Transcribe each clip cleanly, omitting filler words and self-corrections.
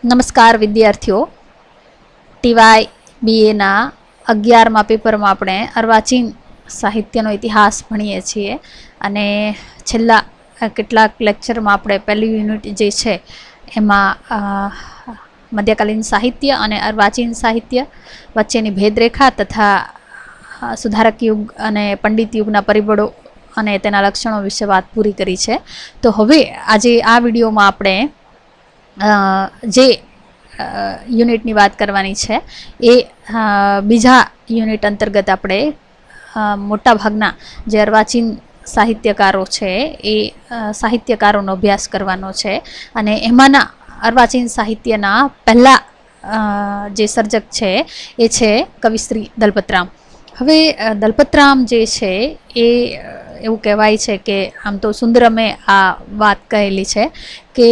નમસ્કાર વિદ્યાર્થીઓ, ટીવાય બીએના 11મા પેપરમાં આપણે અર્વાચીન સાહિત્યનો ઇતિહાસ ભણીએ છીએ અને છેલ્લા કેટલાક લેક્ચરમાં આપણે પહેલી યુનિટ જે છે એમાં મધ્યકાલીન સાહિત્ય અને અર્વાચીન સાહિત્ય વચ્ચેની ભેદરેખા તથા સુધારક યુગ અને પંડિત યુગના પરિબળો અને તેના લક્ષણો વિશે વાત પૂરી કરી છે. તો હવે આજે આ વિડીયોમાં આપણે જે યુનિટની વાત કરવાની છે એ બીજા યુનિટ અંતર્ગત આપણે મોટા ભાગના જે અર્વાચીન સાહિત્યકારો છે એ સાહિત્યકારોનો અભ્યાસ કરવાનો છે અને એમાંના અર્વાચીન સાહિત્યના પહેલા જે સર્જક છે એ છે કવિશ્રી દલપતરામ. હવે દલપતરામ જે છે એ એવું કહેવાય છે કે આમ તો સુંદરમે આ વાત કહેલી છે કે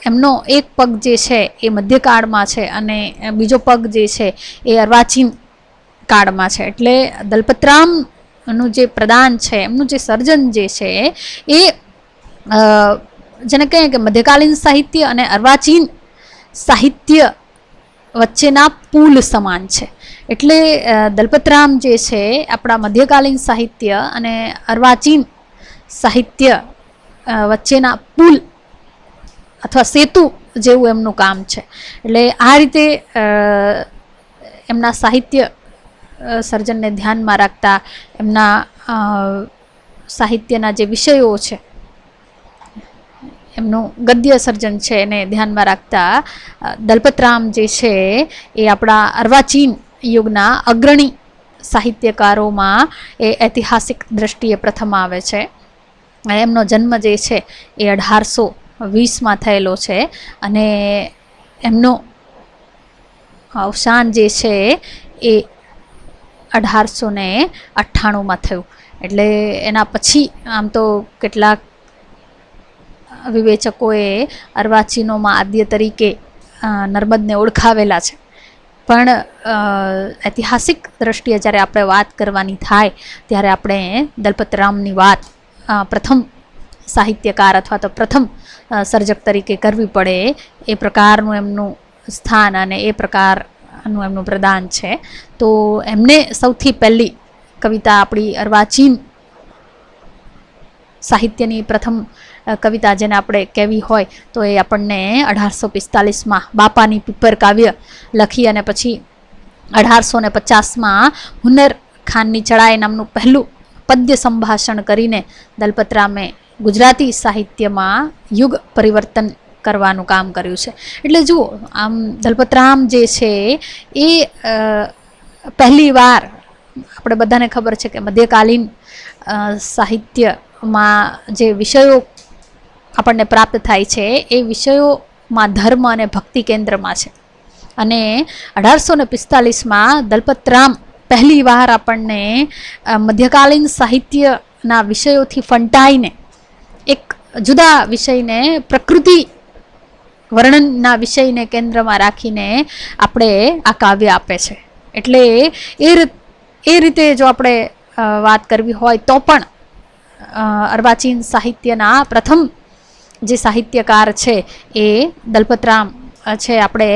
એમનો એક પગ જે છે એ મધ્યકાળમાં છે અને બીજો પગ જે છે એ અર્વાચીન કાળમાં છે. એટલે દલપતરામનું જે પ્રદાન છે, એમનું જે સર્જન જે છે એ જેને કહીએ કે મધ્યકાલીન સાહિત્ય અને અર્વાચીન સાહિત્ય વચ્ચેના પુલ સમાન છે. એટલે દલપતરામ જે છે આપણા મધ્યકાલીન સાહિત્ય અને અર્વાચીન સાહિત્ય વચ્ચેના પુલ અથવા સેતુ જેવું એમનું કામ છે. એટલે આ રીતે એમના સાહિત્ય સર્જનને ધ્યાનમાં રાખતા એમના સાહિત્યના જે વિષયો છે, એમનું ગદ્ય સર્જન છે એને ધ્યાનમાં રાખતા દલપતરામ જે છે એ આપણા અર્વાચીન યુગના અગ્રણી સાહિત્યકારોમાં એ ઐતિહાસિક દ્રષ્ટિએ પ્રથમ આવે છે. એમનો જન્મ જે છે એ 1820માં થયેલો છે અને એમનો અવસાન જે છે એ 1898માં થયું. એટલે એના પછી આમ તો કેટલાક વિવેચકોએ અર્વાચીનોમાં આદ્ય તરીકે નર્મદને ઓળખાવેલા છે, પણ ઐતિહાસિક દ્રષ્ટિએ જ્યારે આપણે વાત કરવાની થાય ત્યારે આપણે દલપતરામની વાત પ્રથમ સાહિત્યકાર અથવા તો પ્રથમ સર્જક તરીકે કરવી પડે. એ પ્રકારનું એમનું સ્થાન અને એ પ્રકારનું એમનું પ્રદાન છે. તો એમને સૌથી પહેલી કવિતા આપણી અર્વાચીન સાહિત્યની પ્રથમ કવિતા જેને આપણે કહેવી હોય તો એ આપણને 1845માં બાપાની પીપર કાવ્ય લખી અને પછી 1850માં હુન્નર ખાનની ચડાઈ નામનું પહેલું પદ્ય સંભાષણ કરીને દલપતરામે ગુજરાતી સાહિત્યમાં યુગ પરિવર્તન કરવાનું કામ કર્યું છે. એટલે જુઓ, આમ દલપતરામ જે છે એ પહેલી વાર આપણે બધાને ખબર છે કે મધ્યકાલીન સાહિત્યમાં જે વિષયો આપણને પ્રાપ્ત થાય છે એ વિષયોમાં ધર્મ અને ભક્તિ કેન્દ્રમાં છે. અને 1845માં દલપતરામ પહેલી વાર આપણને મધ્યકાલીન સાહિત્યના વિષયોથી ફંટાઈને એક જુદા વિષયને પ્રકૃતિ વર્ણનના વિષયને કેન્દ્રમાં રાખીને આપણે આ કાવ્ય આપે છે. એટલે એ રીતે જો આપણે વાત કરવી હોય તો પણ અર્વાચીન સાહિત્યના પ્રથમ જે સાહિત્યકાર છે એ દલપતરામ છે, આપણે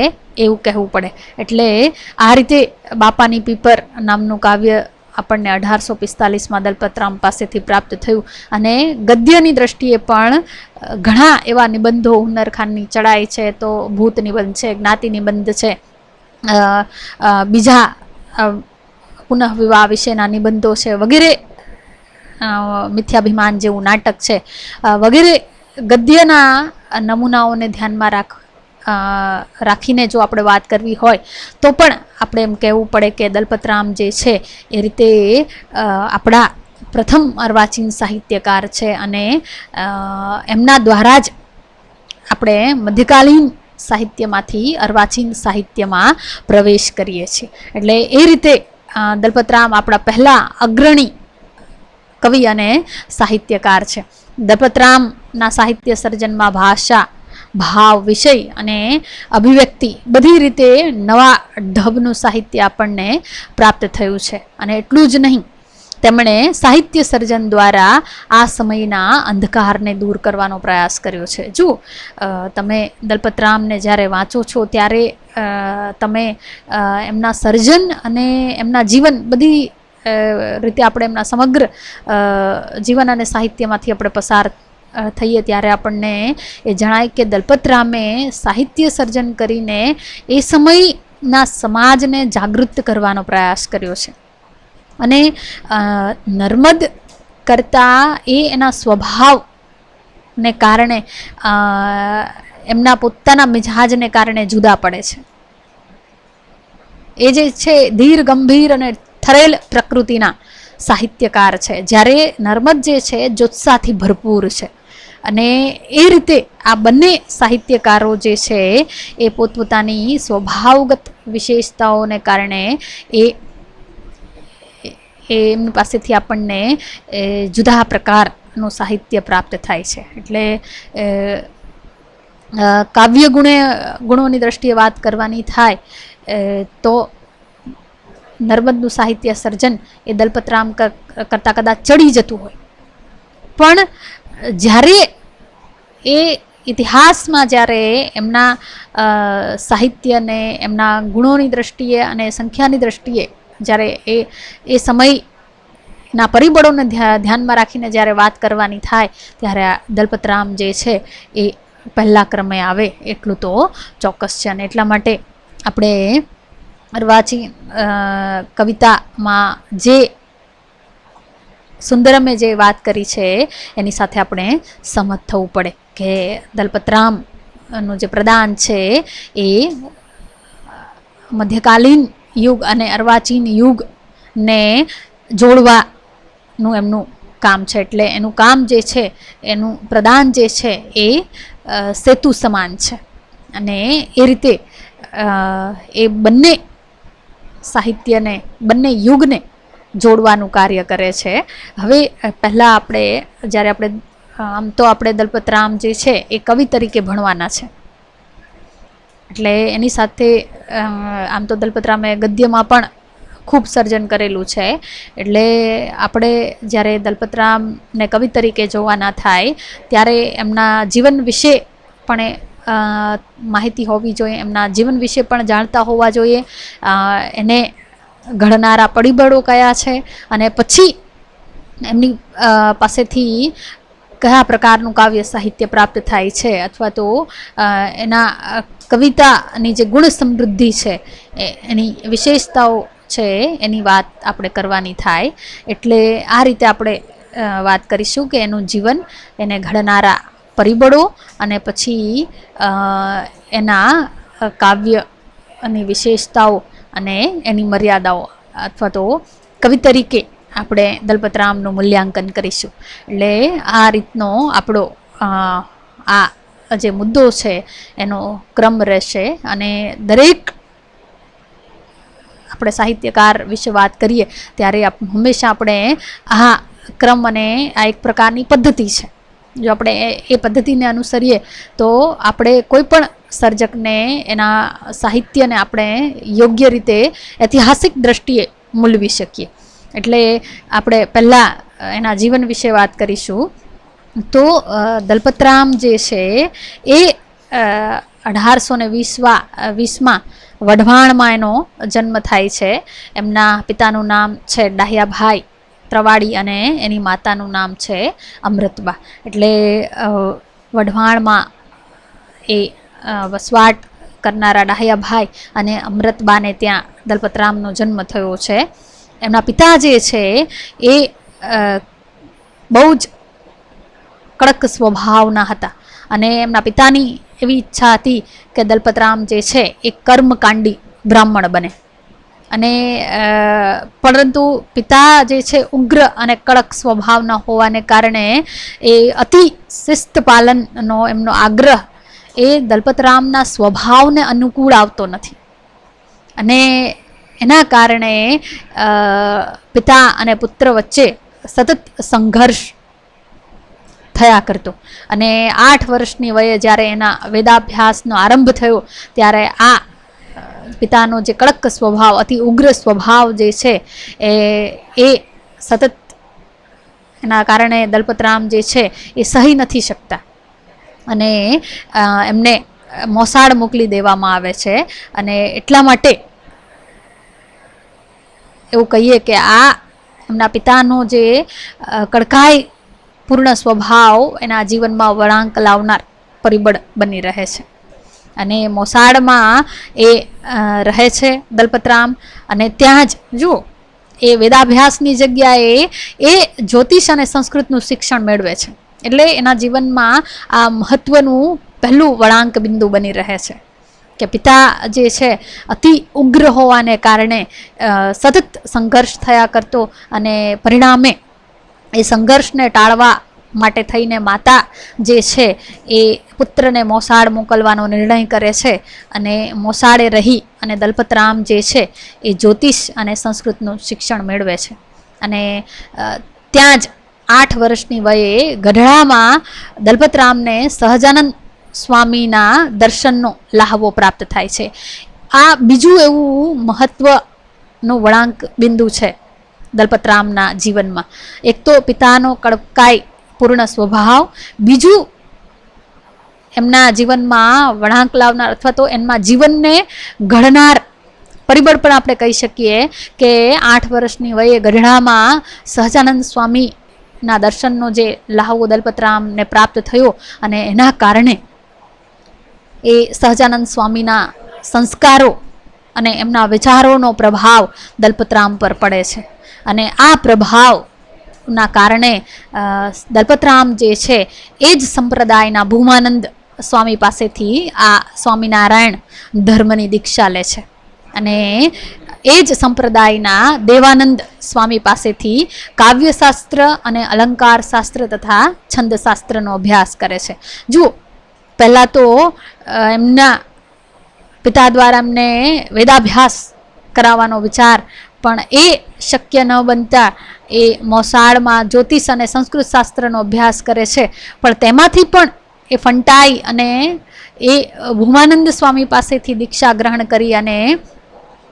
એવું કહેવું પડે. એટલે આ રીતે બાપાની પીપર નામનું કાવ્ય આપણને 1845માં દલપતરામ પાસેથી પ્રાપ્ત થયું. અને ગદ્યની દ્રષ્ટિએ પણ ઘણા એવા નિબંધો, હુન્નર ખાનની ચડાઈ છે તો ભૂત નિબંધ છે, જ્ઞાતિ નિબંધ છે, બીજા પુનઃ વિવાહ વિશેના નિબંધો છે વગેરે, મિથ્યાભિમાન જેવું નાટક છે વગેરે ગદ્યના નમૂનાઓને ધ્યાનમાં રાખીને જો આપણે વાત કરવી હોય તો પણ આપણે એમ કહેવું પડે કે દલપતરામ જે છે એ રીતે આપણા પ્રથમ અર્વાચીન સાહિત્યકાર છે અને એમના દ્વારા જ આપણે મધ્યકાલીન સાહિત્યમાંથી અર્વાચીન સાહિત્યમાં પ્રવેશ કરીએ છીએ. એટલે એ રીતે દલપતરામ આપણા પહેલા અગ્રણી કવિ અને સાહિત્યકાર છે. દલપતરામના સાહિત્ય સર્જનમાં ભાષા, ભાવ, વિષય અને અભિવ્યક્તિ બધી રીતે નવા ઢબનું સાહિત્ય આપણને પ્રાપ્ત થયું છે. અને એટલું જ નહીં, તેમણે સાહિત્ય સર્જન દ્વારા આ સમયના અંધકારને દૂર કરવાનો પ્રયાસ કર્યો છે. જો તમે દલપતરામને જ્યારે વાંચો છો ત્યારે તમે એમના સર્જન અને એમના જીવન બધી રીતે આપણે એમના સમગ્ર જીવન અને સાહિત્યમાંથી આપણે પસાર થઈએ ત્યારે આપણને એ જણાય કે દલપતરામે સાહિત્ય સર્જન કરીને એ સમયના સમાજને જાગૃત કરવાનો પ્રયાસ કર્યો છે. અને નર્મદ કરતાં એ એના સ્વભાવને કારણે એમના પોતાના મિજાજને કારણે જુદા પડે છે. એ જે છે ધીર ગંભીર અને ઠરેલ પ્રકૃતિના સાહિત્યકાર છે, જ્યારે નર્મદ જે છે જોત્સાથી ભરપૂર છે. અને એ રીતે આ બંને સાહિત્યકારો જે છે એ પોતપોતાની સ્વભાવગત વિશેષતાઓને કારણે એમની પાસેથી આપણને જુદા પ્રકારનું સાહિત્ય પ્રાપ્ત થાય છે. એટલે કાવ્ય ગુણોની દ્રષ્ટિએ વાત કરવાની થાય તો નર્મદનું સાહિત્ય સર્જન એ દલપતરામ કરતાં કદાચ ચડી જતું હોય, પણ જ્યારે એ ઇતિહાસમાં જ્યારે એમના સાહિત્યને એમના ગુણોની દ્રષ્ટિએ અને સંખ્યાની દ્રષ્ટિએ જ્યારે એ સમયના પરિબળોને ધ્યાનમાં રાખીને જ્યારે વાત કરવાની થાય ત્યારે આ દલપતરામ જે છે એ પહેલા ક્રમે આવે એટલું તો ચોક્કસ છે. અને એટલા માટે આપણે અર્વાચીન કવિતામાં જે સુંદરમે જે વાત કરી છે એની સાથે આપણે સહમત થવું પડે કે દલપતરામનું જે પ્રદાન છે એ મધ્યકાલીન યુગ અને અર્વાચીન યુગને જોડવાનું એમનું કામ છે. એટલે એનું કામ જે છે, એનું પ્રદાન જે છે એ સેતુ સમાન છે. અને એ રીતે એ બંને સાહિત્યને, બંને યુગને જોડવાનું કાર્ય કરે છે. હવે પહેલાં આપણે જ્યારે આમ તો આપણે દલપતરામ જે છે એ કવિ તરીકે ભણવાના છે, એટલે એની સાથે આમ તો દલપતરામે ગદ્યમાં પણ ખૂબ સર્જન કરેલું છે. એટલે આપણે જ્યારે દલપતરામને કવિ તરીકે જોવાના થાય ત્યારે એમના જીવન વિશે પણ માહિતી હોવી જોઈએ, એમના જીવન વિશે પણ જાણતા હોવા જોઈએ, એને ઘડનારા પરિબળો કયા છે અને પછી એમની પાસેથી કયા પ્રકારનું કાવ્ય સાહિત્ય પ્રાપ્ત થાય છે, અથવા તો એના કવિતાની જે ગુણ સમૃદ્ધિ છે એની વિશેષતાઓ છે એની વાત આપણે કરવાની થાય. એટલે આ રીતે આપણે વાત કરીશું કે એનું જીવન, એને ઘડનારા પરિબળો અને પછી એના કાવ્યની વિશેષતાઓ અને એની મર્યાદાઓ, અથવા તો કવિ તરીકે આપણે દલપતરામનું મૂલ્યાંકન કરીશું. એટલે આ રીતનો આપણો આ જે મુદ્દો છે એનો ક્રમ રહેશે. અને દરેક આપણે સાહિત્યકાર વિશે વાત કરીએ ત્યારે હંમેશા આપણે આ ક્રમ અને આ એક પ્રકારની પદ્ધતિ છે, જો આપણે એ પદ્ધતિને અનુસરીએ તો આપણે કોઈ પણ સર્જકને, એના સાહિત્યને આપણે યોગ્ય રીતે ઐતિહાસિક દ્રષ્ટિએ મૂલવી શકીએ. એટલે આપણે પહેલાં એના જીવન વિશે વાત કરીશું. તો દલપતરામ જે છે એ 1820માં વઢવાણમાં એનો જન્મ થાય છે. એમના પિતાનું નામ છે ડાહ્યાભાઈ ત્રવાડી અને એની માતાનું નામ છે અમૃતબા. એટલે વઢવાણમાં એ વસવાટ કરનારા ડાહ્યાભાઈ અને અમૃતબાને ત્યાં દલપતરામનો જન્મ થયો છે. એમના પિતા જે છે એ બહુ જ કડક સ્વભાવના હતા અને એમના પિતાની એવી ઈચ્છા હતી કે દલપતરામ જે છે એ કર્મકાંડી બ્રાહ્મણ બને. અને પરંતુ પિતા જે છે ઉગ્ર અને કડક સ્વભાવના હોવાને કારણે એ અતિ શિસ્ત પાલનનો એમનો આગ્રહ એ દલપતરામના સ્વભાવને અનુકૂળ આવતો નથી. અને એના કારણે પિતા અને પુત્ર વચ્ચે સતત સંઘર્ષ થયા કરતો. અને 8 વર્ષની વયે જ્યારે એના વેદાભ્યાસનો આરંભ થયો ત્યારે આ પિતાનો જે કડક સ્વભાવ, અતિ ઉગ્ર સ્વભાવ જે છે એ સતત એના કારણે દલપતરામ જે છે એ સહી નથી શકતા અને એમને મોસાળ મોકલી દેવામાં આવે છે. અને એટલા માટે એવું કહીએ કે આ એમના પિતાનો જે કડકાઈ પૂર્ણ સ્વભાવ એના જીવનમાં વળાંક લાવનાર પરિબળ બની રહે છે. અને મોસાળમાં એ રહે છે દલપતરામ, અને ત્યાં જ જુઓ એ વેદાભ્યાસની જગ્યાએ એ જ્યોતિષ અને સંસ્કૃતનું શિક્ષણ મેળવે છે. એટલે એના જીવનમાં આ મહત્વનું પહેલું વળાંક બિંદુ બની રહે છે કે પિતા જે છે અતિ ઉગ્ર હોવાને કારણે સતત સંઘર્ષ થયા કરતો, અને પરિણામે એ સંઘર્ષને ટાળવા માટે થઈને માતા જે છે એ પુત્રને મોસાળ મોકલવાનો નિર્ણય કરે છે. અને મોસાળે રહી અને દલપતરામ જે છે એ જ્યોતિષ અને સંસ્કૃતનું શિક્ષણ મેળવે છે. અને ત્યાં જ 8 વર્ષની વયે ગઢડામાં દલપતરામને સહજાનંદ સ્વામીના દર્શનનો લહાવો પ્રાપ્ત થાય છે. આ બીજું એવું મહત્વનું વળાંક બિંદુ છે દલપતરામના જીવનમાં. એક તો પિતાનો કડકાઈ પૂર્ણ સ્વભાવ, બીજું એમના જીવનમાં વળાંક લાવનાર અથવા તો એમના જીવનને ઘડનાર પરિબળ પણ આપણે કહી શકીએ કે 8 વર્ષની વયે ગઢડામાં સહજાનંદ સ્વામીના દર્શનનો જે લહાવો દલપતરામને પ્રાપ્ત થયો, અને એના કારણે એ સહજાનંદ સ્વામીના સંસ્કારો અને એમના વિચારોનો પ્રભાવ દલપતરામ પર પડે છે. અને આ પ્રભાવના કારણે દલપતરામ જે છે એ જ સંપ્રદાયના ભૂમાનંદ સ્વામી પાસેથી આ સ્વામિનારાયણ ધર્મની દીક્ષા લે છે. અને એ જ સંપ્રદાયના દેવાનંદ સ્વામી પાસેથી કાવ્યશાસ્ત્ર અને અલંકાર શાસ્ત્ર તથા છંદશાસ્ત્રનો અભ્યાસ કરે છે. જુઓ, પહેલાં તો એમના પિતા દ્વારા એમને વેદાભ્યાસ કરાવવાનો વિચાર, પણ એ શક્ય ન બનતા એ મોસાળમાં જ્યોતિષ અને સંસ્કૃત શાસ્ત્રનો અભ્યાસ કરે છે. પણ તેમાંથી પણ એ ફંટાઈ અને એ ભૂમાનંદ સ્વામી પાસેથી દીક્ષા ગ્રહણ કરી અને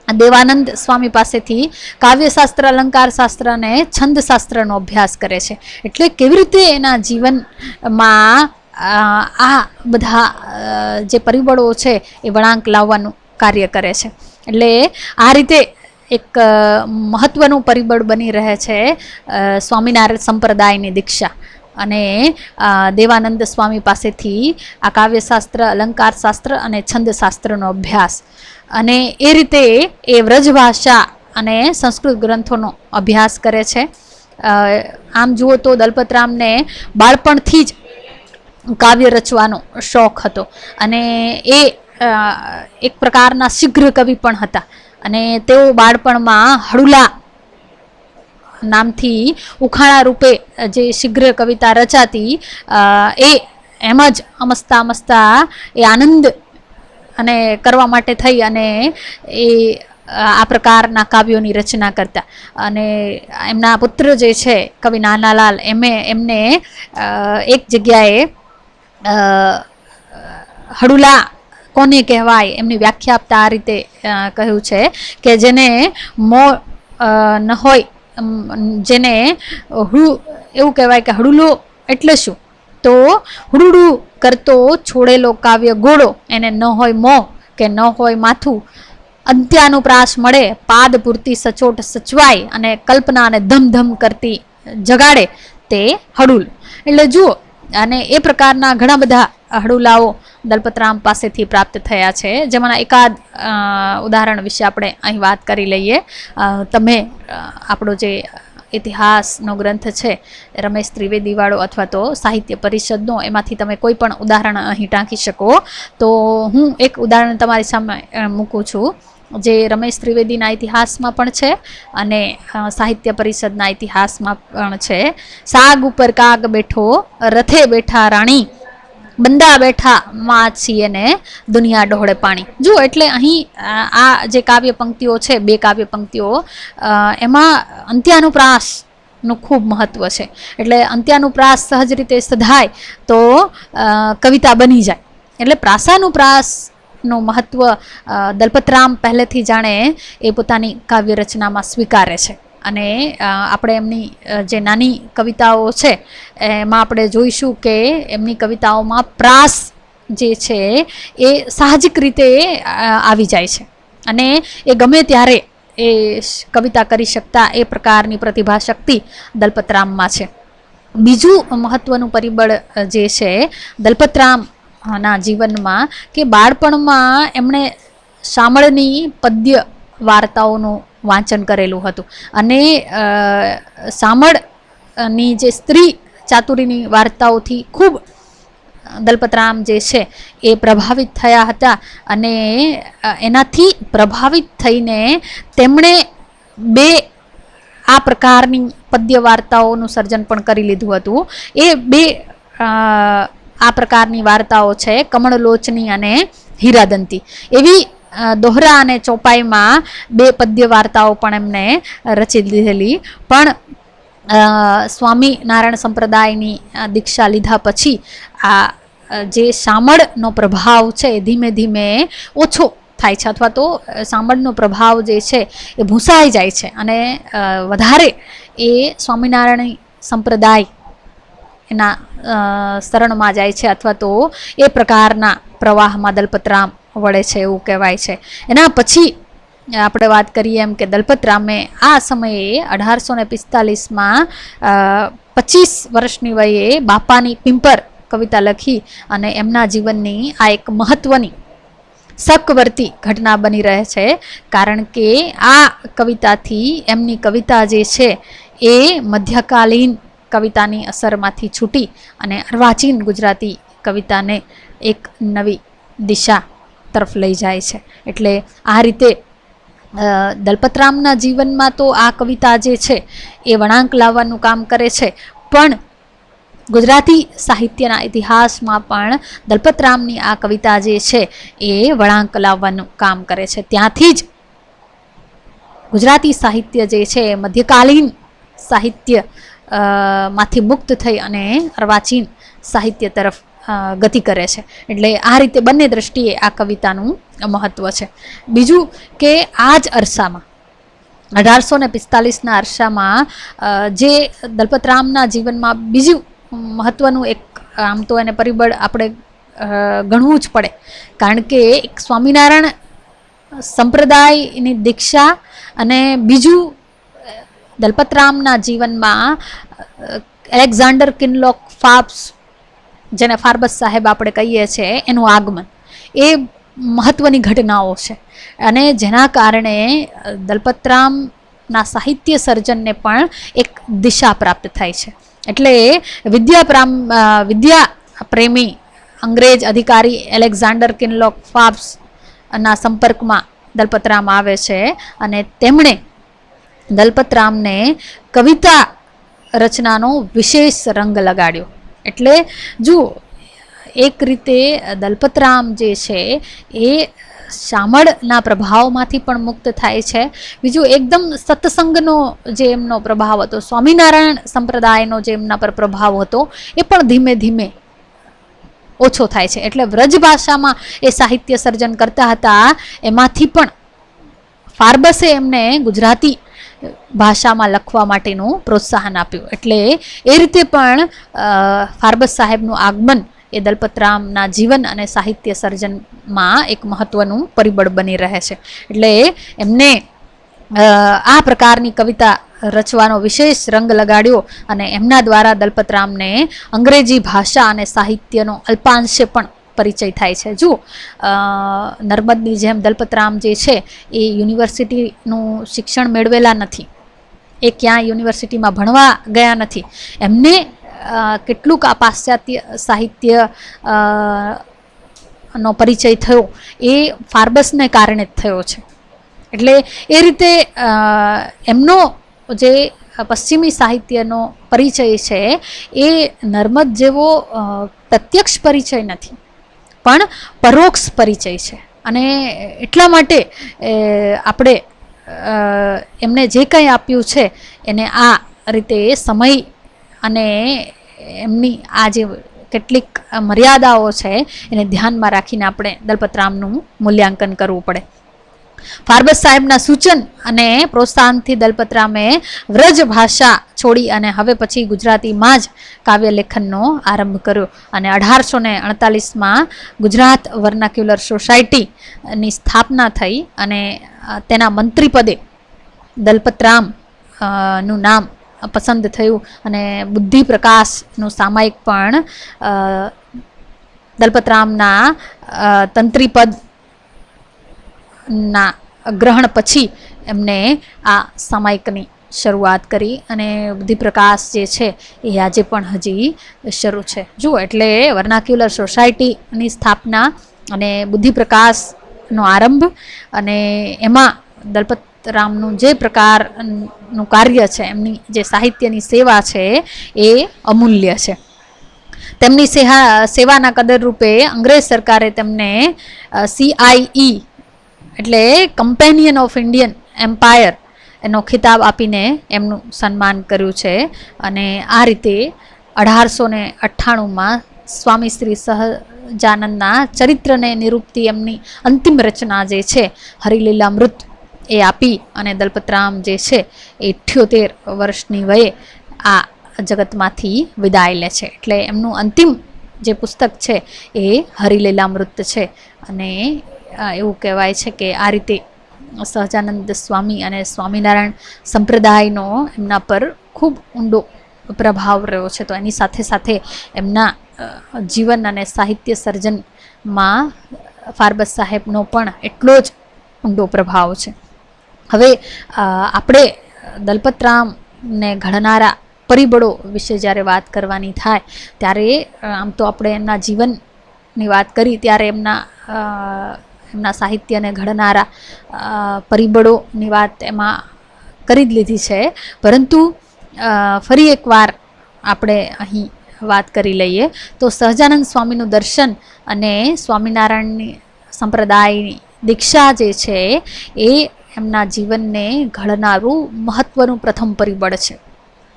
દેવાનંદ સ્વામી પાસેથી કાવ્યશાસ્ત્ર, અલંકાર શાસ્ત્ર અને છંદશાસ્ત્રનો અભ્યાસ કરે છે. એટલે કેવી રીતે એના જીવનમાં આ બધા જે પરિબળો છે એ વળાંક લાવવાનું કાર્ય કરે છે. એટલે આ રીતે એક મહત્વનું પરિબળ બની રહે છે સ્વામિનારાયણ સંપ્રદાયની દીક્ષા. અને દેવાનંદ સ્વામી પાસેથી આ કાવ્યશાસ્ત્ર, અલંકાર શાસ્ત્ર અને છંદશાસ્ત્રનો અભ્યાસ. અને એ રીતે એ વ્રજભાષા અને સંસ્કૃત ગ્રંથોનો અભ્યાસ કરે છે. આમ જુઓ તો દલપતરામને બાળપણથી જ કાવ્ય રચવાનો શોખ હતો, અને એ એક પ્રકારના શીઘ્ર કવિ પણ હતા. અને તેઓ બાળપણમાં હડુલા નામથી ઉખાણા રૂપે જે શીઘ્ર કવિતા રચાતી એ એમ જ અમસ્તા એ આનંદ અને કરવા માટે થઈ અને એ આ પ્રકારના કાવ્યોની રચના કરતા. અને એમના પુત્ર જે છે કવિ નાનાલાલ એમને એક જગ્યાએ હડુલા કોને કહેવાય એમની વ્યાખ્યા આપતા આ રીતે કહ્યું છે કે જેને મો ન હોય, જેને એવું કહેવાય કે હડુલો એટલે શું, તો હુડુડું કરતો છોડેલો કાવ્ય ગોળો, એને ન હોય મોં કે ન હોય માથું, અંત્યાનુપ્રાસ મળે પાદ પૂરતી સચોટ સચવાય, અને કલ્પનાને ધમધમ કરતી જગાડે તે હડુલ. એટલે જુઓ, અને એ પ્રકારના ઘણા બધા હડુલાઓ દલપતરામ પાસેથી પ્રાપ્ત થયા છે, જેમાંના એકાદ ઉદાહરણ વિશે આપણે અહીં વાત કરી લઈએ. તમે આપણો જે ઇતિહાસનો ગ્રંથ છે રમેશ ત્રિવેદીવાળો અથવા તો સાહિત્ય પરિષદનો, એમાંથી તમે કોઈ પણ ઉદાહરણ અહીં ટાંકી શકો. તો હું એક ઉદાહરણ તમારી સામે મૂકું છું જે રમેશ ત્રિવેદીના ઇતિહાસમાં પણ છે અને સાહિત્ય પરિષદના ઇતિહાસમાં પણ છે. સાગ ઉપર કાગ બેઠો, રથે બેઠા રાણી, બંદા બેઠા માછીએ ને દુનિયા ડહોળે પાણી. જો એટલે અહીં આ જે કાવ્ય પંક્તિઓ છે, 2 કાવ્ય પંક્તિઓ, એમાં અંત્યાનુપ્રાસનું ખૂબ મહત્વ છે. એટલે અંત્યાનુપ્રાસ સહજ રીતે સધાય તો કવિતા બની જાય. એટલે પ્રાસાનુપ્રાસનું મહત્વ દલપતરામ પહેલેથી જાણે એ પોતાની કાવ્ય રચનામાં સ્વીકારે છે. અને આપણે એમની જે નાની કવિતાઓ છે એમાં આપણે જોઈશું કે એમની કવિતાઓમાં પ્રાસ જે છે એ સાહજિક રીતે આવી જાય છે અને એ ગમે ત્યારે એ કવિતા કરી શકતા એ પ્રકારની પ્રતિભા શક્તિ દલપતરામમાં છે. બીજું મહત્વનું પરિબળ જે છે દલપતરામના જીવનમાં કે બાળપણમાં એમણે શામળની પદ્ય વાર્તાઓનું વાંચન કરેલું હતું અને શામળની જે સ્ત્રી ચાતુરીની વાર્તાઓથી ખૂબ દલપતરામ જે છે એ પ્રભાવિત થયા હતા અને એનાથી પ્રભાવિત થઈને તેમણે બે આ પ્રકારની પદ્ય વાર્તાઓનું સર્જન પણ કરી લીધું હતું. એ બે આ પ્રકારની વાર્તાઓ છે કમળલોચની અને હીરાદંતી. એવી દોહરા અને ચોપાઈમાં બે પદ્ય વાર્તાઓ પણ એમને રચી લીધેલી. પણ સ્વામિનારાયણ સંપ્રદાયની દીક્ષા લીધા પછી આ જે શામળનો પ્રભાવ છે એ ધીમે ધીમે ઓછો થાય છે અથવા તો શામળનો પ્રભાવ જે છે એ ભૂંસાઈ જાય છે અને વધારે એ સ્વામિનારાયણ સંપ્રદાય એના શરણમાં જાય છે અથવા તો એ પ્રકારના પ્રવાહમાં દલપતરામ વળે છે એવું કહેવાય છે. એના પછી આપણે વાત કરીએ એમ કે દલપતરામે આ સમયે 1845માં 25 વર્ષની વયે બાપાની પિંપર કવિતા લખી અને એમના જીવનની આ એક મહત્વની શકવર્તી ઘટના બની રહે છે. કારણ કે આ કવિતાથી એમની કવિતા જે છે એ મધ્યકાલીન કવિતાની અસરમાંથી છૂટી અને અર્વાચીન ગુજરાતી કવિતાને એક નવી દિશા તરફ લઈ જાય છે. એટલે આ રીતે દલપતરામના જીવનમાં તો આ કવિતા જે છે એ વળાંક લાવવાનું કામ કરે છે, પણ ગુજરાતી સાહિત્યના ઇતિહાસમાં પણ દલપતરામની આ કવિતા જે છે એ વળાંક લાવવાનું કામ કરે છે. ત્યાંથી જ ગુજરાતી સાહિત્ય જે છે મધ્યકાલીન સાહિત્ય માંથી મુક્ત થઈ અને અર્વાચીન સાહિત્ય તરફ ગતિ કરે છે. એટલે આ રીતે બંને દ્રષ્ટિએ આ કવિતાનું મહત્વ છે. બીજું કે આ જ અરસામાં 1845ના અરસામાં જે દલપતરામના જીવનમાં બીજું મહત્વનું એક આમ તો એને પરિબળ આપણે ગણવું જ પડે, કારણ કે એક સ્વામિનારાયણ સંપ્રદાયની દીક્ષા અને બીજું દલપતરામના જીવનમાં એલેક્ઝાન્ડર કિનલોક ફાર્બ્સ, જેને ફાર્બસ સાહેબ આપણે કહીએ છીએ, એનું આગમન એ મહત્વની ઘટનાઓ છે અને જેના કારણે દલપતરામના સાહિત્ય સર્જનને પણ એક દિશા પ્રાપ્ત થાય છે. એટલે વિદ્યા પ્રેમી અંગ્રેજ અધિકારી એલેક્ઝાન્ડર કિનલોક ફાર્બ્સ ના સંપર્કમાં દલપતરામ આવે છે અને તેમણે દલપતરામને કવિતા રચનાનો વિશેષ રંગ લગાડ્યો. એટલે જો એક રીતે દલપતરામ જે છે એ શામળના પ્રભાવમાંથી પણ મુક્ત થાય છે. બીજું એકદમ સત્સંગનો જે એમનો પ્રભાવ હતો, સ્વામિનારાયણ સંપ્રદાયનો જે એમના પર પ્રભાવ હતો એ પણ ધીમે ધીમે ઓછો થાય છે. એટલે વ્રજ ભાષામાં એ સાહિત્ય સર્જન કરતા હતા, એમાંથી પણ ફાર્બસે એમને ગુજરાતી ભાષામાં લખવા માટેનું પ્રોત્સાહન આપ્યું. એટલે એ રીતે પણ ફાર્બસ સાહેબનું આગમન એ દલપતરામના જીવન અને સાહિત્ય સર્જનમાં એક મહત્વનું પરિબળ બની રહે છે. એટલે એમને આ પ્રકારની કવિતા રચવાનો વિશેષ રંગ લગાડ્યો અને એમના દ્વારા દલપતરામને અંગ્રેજી ભાષા અને સાહિત્યનો અલ્પાંશે પણ પરિચય થાય છે. જો નર્મદની જેમ દલપતરામ જે છે એ યુનિવર્સિટીનું શિક્ષણ મેળવેલા નથી, એ ક્યાં યુનિવર્સિટીમાં ભણવા ગયા નથી. એમને કેટલુંક આ પાશ્ચાત્ય સાહિત્ય નો પરિચય થયો એ ફાર્બસને કારણે જ થયો છે. એટલે એ રીતે એમનો જે પશ્ચિમી સાહિત્યનો પરિચય છે એ નર્મદ જેવો પ્રત્યક્ષ પરિચય નથી, પણ પરોક્ષ પરિચય છે. અને એટલા માટે આપણે એમને જે કંઈ આપ્યું છે એને આ રીતે સમય અને એમની આ જે કેટલીક મર્યાદાઓ છે એને ધ્યાનમાં રાખીને આપણે દલપતરામનું મૂલ્યાંકન કરવું પડે. ફારબસ સાહેબના સૂચન અને પ્રોત્સાહનથી દલપતરામે વ્રજ ભાષા છોડી અને હવે પછી ગુજરાતીમાં જ કાવ્ય લેખનનો આરંભ કર્યો. અને 1848માં ગુજરાત વર્નાક્યુલર સોસાયટીની સ્થાપના થઈ અને તેના મંત્રીપદે દલપતરામ નું નામ પસંદ થયું અને બુદ્ધિ પ્રકાશનું સામાયિક પણ દલપતરામના તંત્રીપદના ગ્રહણ પછી એમને આ સામાયિકની શરૂઆત કરી અને બુદ્ધિ પ્રકાશ જે છે એ આજે પણ હજી શરૂ છે. જુઓ, એટલે વર્નાક્યુલર સોસાયટીની સ્થાપના અને બુદ્ધિ પ્રકાશનો આરંભ અને એમાં દલપતરામનું જે પ્રકારનું કાર્ય છે, એમની જે સાહિત્યની સેવા છે એ અમૂલ્ય છે. તેમની સેવાના કદર રૂપે અંગ્રેજ સરકારે તેમને CIE એટલે કમ્પેનિયન ઓફ ઇન્ડિયન એમ્પાયર એનો ખિતાબ આપીને એમનું સન્માન કર્યું છે. અને આ રીતે 1898માં સ્વામી શ્રી સહજાનંદના ચરિત્રને નિરૂપતી એમની અંતિમ રચના જે છે હરિલીલામૃત એ આપી અને દલપતરામ જે છે એ 78 વર્ષની વયે આ જગતમાંથી વિદાય લે છે. એટલે એમનું અંતિમ જે પુસ્તક છે એ હરિલીલામૃત છે. અને એવું કહેવાય છે કે આ રીતે સહજાનંદ સ્વામી અને સ્વામિનારાયણ સંપ્રદાયનો એમના પર ખૂબ ઊંડો પ્રભાવ રહ્યો છે. તો એની સાથે સાથે એમના જીવન અને સાહિત્ય સર્જનમાં ફારબસ સાહેબનો પણ એટલો જ ઊંડો પ્રભાવ છે. હવે આપણે દલપતરામને ઘડનારા પરિબળો વિશે જ્યારે વાત કરવાની થાય ત્યારે આમ તો આપણે એમના જીવનની વાત કરી ત્યારે એમના સાહિત્યને ઘડનારા પરિબળોની વાત એમાં કરી જ લીધી છે. પરંતુ ફરી એકવાર આપણે અહીં વાત કરી લઈએ તો સહજાનંદ સ્વામીનું દર્શન અને સ્વામિનારાયણની સંપ્રદાયની દીક્ષા જે છે એ એમના જીવનને ઘડનારું મહત્ત્વનું પ્રથમ પરિબળ છે.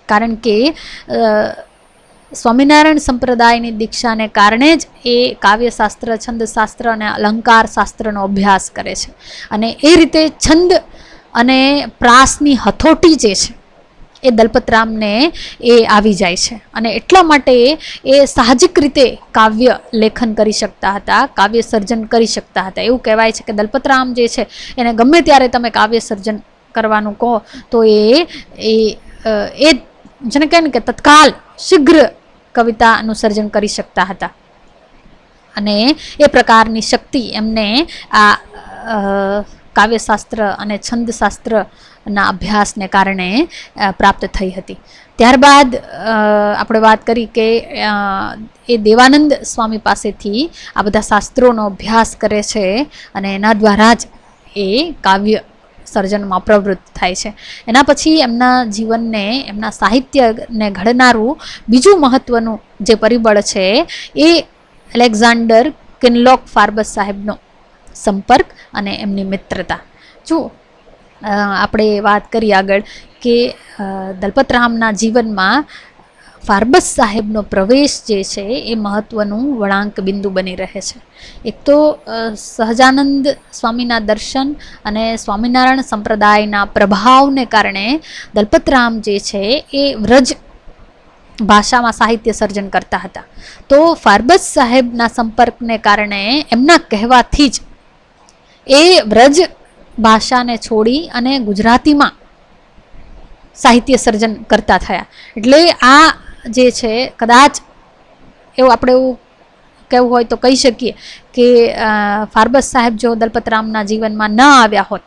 કારણ કે સ્વામિનારાયણ સંપ્રદાયની દીક્ષાને કારણે જ એ કાવ્યશાસ્ત્ર, છંદશાસ્ત્ર અને અલંકાર શાસ્ત્રનો અભ્યાસ કરે છે. અને એ રીતે છંદ અને પ્રાસની હથોટી જે છે એ દલપતરામને એ આવી જાય છે. અને એટલા માટે એ સાહજિક રીતે કાવ્ય લેખન કરી શકતા હતા, કાવ્ય સર્જન કરી શકતા હતા. એવું કહેવાય છે કે દલપતરામ જે છે એને ગમે ત્યારે તમે કાવ્ય સર્જન કરવાનું કહો તો એ જેને કહે ને કે તત્કાલ શીઘ્ર કવિતાનું સર્જન કરી શકતા હતા. અને એ પ્રકારની શક્તિ એમને આ કાવ્યશાસ્ત્ર અને છંદશાસ્ત્રના અભ્યાસને કારણે પ્રાપ્ત થઈ હતી. ત્યારબાદ આપણે વાત કરી કે એ દેવાનંદ સ્વામી પાસેથી આ બધા શાસ્ત્રોનો અભ્યાસ કરે છે અને એના દ્વારા જ એ કાવ્ય સર્જનમાં પ્રવૃત્ત થાય છે. એના પછી એમના જીવનને, એમના સાહિત્યને ઘડનારું બીજું મહત્ત્વનું જે પરિબળ છે એ એલેક્ઝાન્ડર કિનલોક ફારબસ સાહેબનો સંપર્ક અને એમની મિત્રતા. જો આપણે વાત કરી આગળ કે દલપતરામના જીવનમાં ફારબસ સાહેબનો પ્રવેશ જે છે એ મહત્ત્વનું વળાંક બિંદુ બની રહે છે. એક તો સહજાનંદ સ્વામીના દર્શન અને સ્વામિનારાયણ સંપ્રદાયના પ્રભાવને કારણે દલપતરામ જે છે એ વ્રજ ભાષામાં સાહિત્ય સર્જન કરતા હતા. તો ફારબસ સાહેબના સંપર્કને કારણે એમના કહેવાથી જ એ વ્રજ ભાષાને છોડી અને ગુજરાતીમાં સાહિત્ય સર્જન કરતા થયા. એટલે આ જે છે કદાચ એવું આપણે એવું કહેવું હોય તો કહી શકીએ કે ફારબસ સાહેબ જો દલપતરામના જીવનમાં ન આવ્યા હોત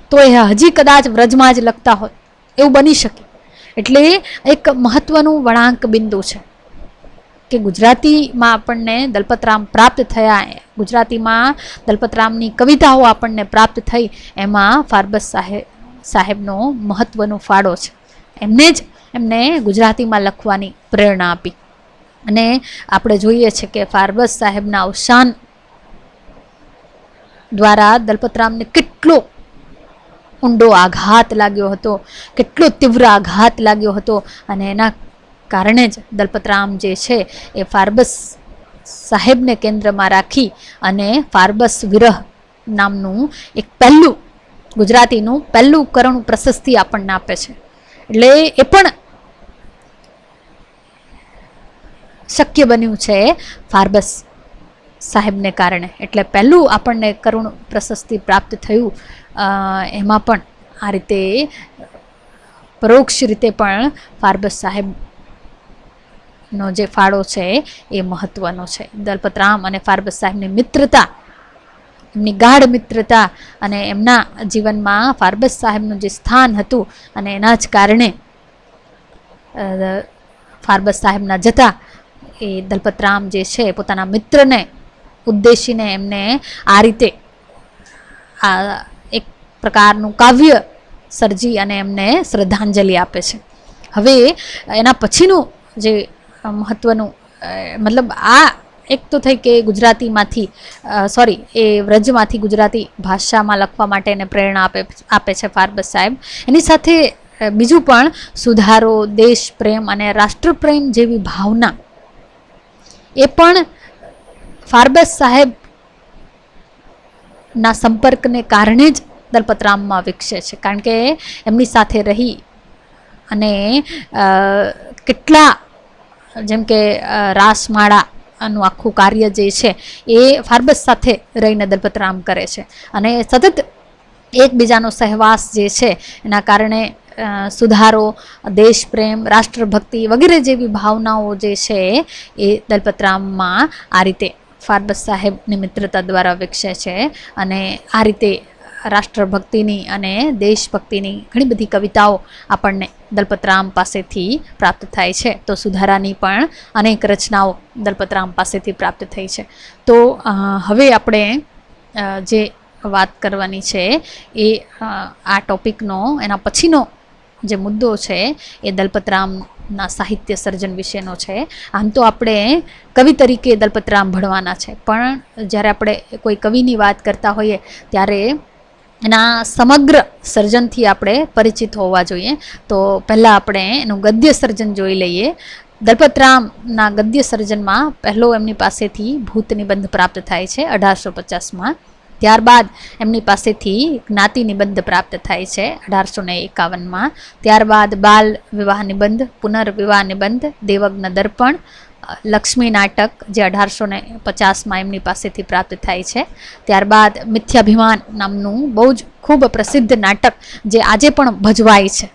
તો એ હજી કદાચ વ્રજમાં જ લખતા હોત, એવું બની શકે. એટલે એક મહત્ત્વનું વળાંક બિંદુ છે કે ગુજરાતીમાં આપણને દલપતરામ પ્રાપ્ત થયા, ગુજરાતીમાં દલપતરામની કવિતાઓ આપણને પ્રાપ્ત થઈ, એમાં ફારબસ સાહેબનો મહત્ત્વનો ફાળો છે. એમને ગુજરાતીમાં લખવાની પ્રેરણા આપી. અને આપણે જોઈએ છે કે ફારબસ સાહેબના અવસાન દ્વારા દલપતરામને કેટલો ઊંડો આઘાત લાગ્યો હતો, કેટલો તીવ્ર આઘાત લાગ્યો હતો. અને એના કારણે જ દલપતરામ જે છે એ ફારબસ સાહેબને કેન્દ્રમાં રાખી અને ફારબસ વિરહ નામનું એક પહેલું ગુજરાતીનું પહેલું કરુણ પ્રશસ્તિ આપણને આપે છે. એટલે એ પણ શક્ય બન્યું છે ફાર્બસ સાહેબને કારણે. એટલે પહેલું આપણને કરુણ પ્રશસ્તિ પ્રાપ્ત થયું એમાં પણ આ રીતે પરોક્ષ રીતે પણ ફાર્બસ સાહેબનો જે ફાળો છે એ મહત્વનો છે. દલપતરામ અને ફાર્બસ સાહેબની મિત્રતા, એમની ગાઢ મિત્રતા અને એમના જીવનમાં ફાર્બસ સાહેબનું જે સ્થાન હતું અને એના જ કારણે ફાર્બસ સાહેબના જતા એ દલપતરામ જે છે પોતાના મિત્રને ઉદ્દેશીને એમને આ રીતે આ એક પ્રકારનું કાવ્ય સર્જી અને એમને શ્રદ્ધાંજલિ આપે છે. હવે એના પછીનું જે મહત્વનું મતલબ આ એક તો થઈ કે ગુજરાતીમાંથી એ વ્રજમાંથી ગુજરાતી ભાષામાં લખવા માટે એને પ્રેરણા આપે છે ફાર્બસ સાહેબ. એની સાથે બીજું પણ સુધારો, દેશ પ્રેમ અને રાષ્ટ્રપ્રેમ જેવી ભાવના એ પણ ફાર્બસ સાહેબના સંપર્કને કારણે જ દલપતરામમાં વિકસે છે. કારણ કે એમની સાથે રહી અને કેટલા જેમ કે રાસમાળાનું આખું કાર્ય જે છે એ ફાર્બસ સાથે રહીને દલપતરામ કરે છે. અને સતત એકબીજાનો સહવાસ જે છે એના કારણે સુધારો, દેશ પ્રેમ, રાષ્ટ્રભક્તિ વગેરે જેવી ભાવનાઓ જે છે એ દલપતરામમાં આ રીતે ફાર્બસ સાહેબની મિત્રતા દ્વારા વિકસે છે. અને આ રીતે રાષ્ટ્રભક્તિની અને દેશભક્તિની ઘણી બધી કવિતાઓ આપણને દલપતરામ પાસેથી પ્રાપ્ત થાય છે. તો સુધારાની પણ અનેક રચનાઓ દલપતરામ પાસેથી પ્રાપ્ત થઈ છે. તો હવે આપણે જે વાત કરવાની છે એ આ ટોપિકનો એના પછીનો જે મુદ્દો છે એ દલપતરામના સાહિત્ય સર્જન વિશેનો છે. આમ તો આપણે કવિ તરીકે દલપતરામ ભણવાના છે, પણ જ્યારે આપણે કોઈ કવિની વાત કરતા હોઈએ ત્યારે એના સમગ્ર સર્જનથી આપણે પરિચિત હોવા જોઈએ. તો પહેલાં આપણે એનું ગદ્ય સર્જન જોઈ લઈએ. દલપતરામના ગદ્ય સર્જનમાં પહેલો એમની પાસેથી ભૂત નિબંધ પ્રાપ્ત થાય છે 1850માં. ત્યારબાદ એમની પાસેથી જ્ઞાતિ નિબંધ પ્રાપ્ત થાય છે 1851માં. ત્યારબાદ બાલ વિવાહ નિબંધ, પુનર્વિવાહ નિબંધ, દેવજ્ઞ દર્પણ, લક્ષ્મી નાટક જે 1850માં એમની પાસેથી પ્રાપ્ત થાય છે. ત્યારબાદ મિથ્યાભિમાન નામનું બહુ જ ખૂબ પ્રસિદ્ધ નાટક જે આજે પણ ભજવાય છે,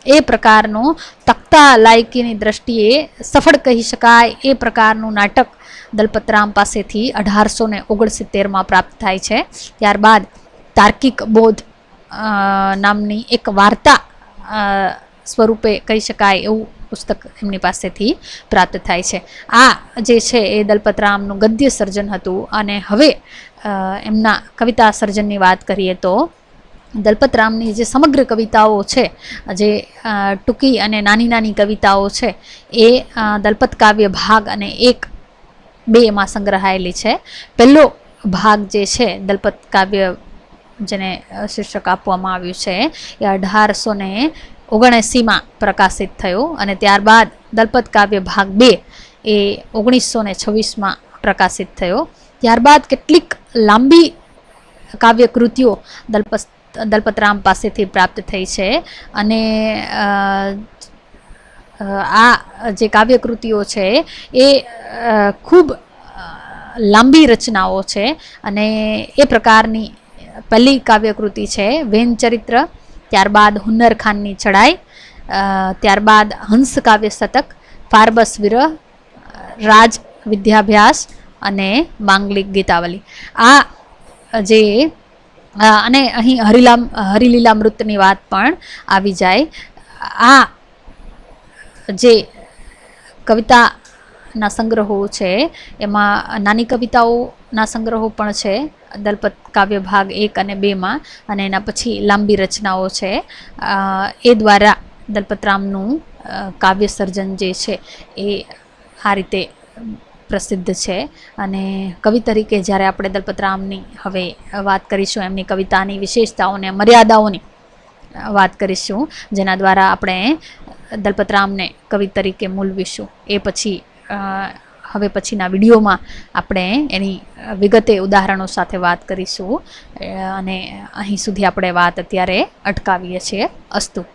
એ પ્રકારનું તખ્તા લાયકીની દ્રષ્ટિએ સફળ કહી શકાય એ પ્રકારનું નાટક દલપતરામ પાસેથી 1869માં પ્રાપ્ત થાય છે. ત્યારબાદ તાર્કિક બોધ નામની એક વાર્તા સ્વરૂપે કહી શકાય એવું પુસ્તક એમની પાસેથી પ્રાપ્ત થાય છે. આ જે છે એ દલપતરામનું ગદ્ય સર્જન હતું. અને હવે એમના કવિતા સર્જનની વાત કરીએ તો દલપતરામની જે સમગ્ર કવિતાઓ છે, જે ટૂંકી અને નાની નાની કવિતાઓ છે, એ દલપત કાવ્ય ભાગ અને 1-2 સંગ્રહાયેલી છે. પહેલો ભાગ જે છે દલપત કાવ્ય જેને શીર્ષક આપવામાં આવ્યું છે એ 1879માં પ્રકાશિત થયો. અને ત્યારબાદ દલપત કાવ્ય ભાગ 2 એ 1926માં પ્રકાશિત થયો. ત્યારબાદ કેટલીક લાંબી કાવ્ય કૃતિઓ દલપતરામ પાસેથી પ્રાપ્ત થઈ છે. અને આ જે કાવ્ય કૃતિઓ છે એ ખૂબ લાંબી રચનાઓ છે. અને એ પ્રકારની પહેલી કાવ્યકૃતિ છે વેન ચરિત્ર, ત્યારબાદ હુન્નર ખાનની ચડાઈ, ત્યારબાદ હંસ કાવ્ય શતક, ફાર્બસ વિરહ, રાજ વિદ્યાભ્યાસ અને માંગલિક ગીતાવલી. આ જે અને અહીં હરિલીલામૃતની વાત પણ આવી જાય. આ જે કવિતાના સંગ્રહો છે એમાં નાની કવિતાઓના સંગ્રહો પણ છે દલપત કાવ્ય ભાગ 1 અને 2માં. અને એના પછી લાંબી રચનાઓ છે. એ દ્વારા દલપતરામનું કાવ્ય સર્જન જે છે એ આ રીતે પ્રસિદ્ધ છે. અને કવિ તરીકે જ્યારે આપણે દલપતરામની હવે વાત કરીશું, એમની કવિતાની વિશેષતાઓને મર્યાદાઓની વાત કરીશું, જેના દ્વારા આપણે દલપતરામને કવિ તરીકે મૂલવીશું. એ પછી હવે પછીના વિડીયોમાં આપણે એની વિગતે ઉદાહરણો સાથે વાત કરીશું અને અહીં સુધી આપણે વાત અત્યારે અટકાવીએ છીએ. અસ્તુ.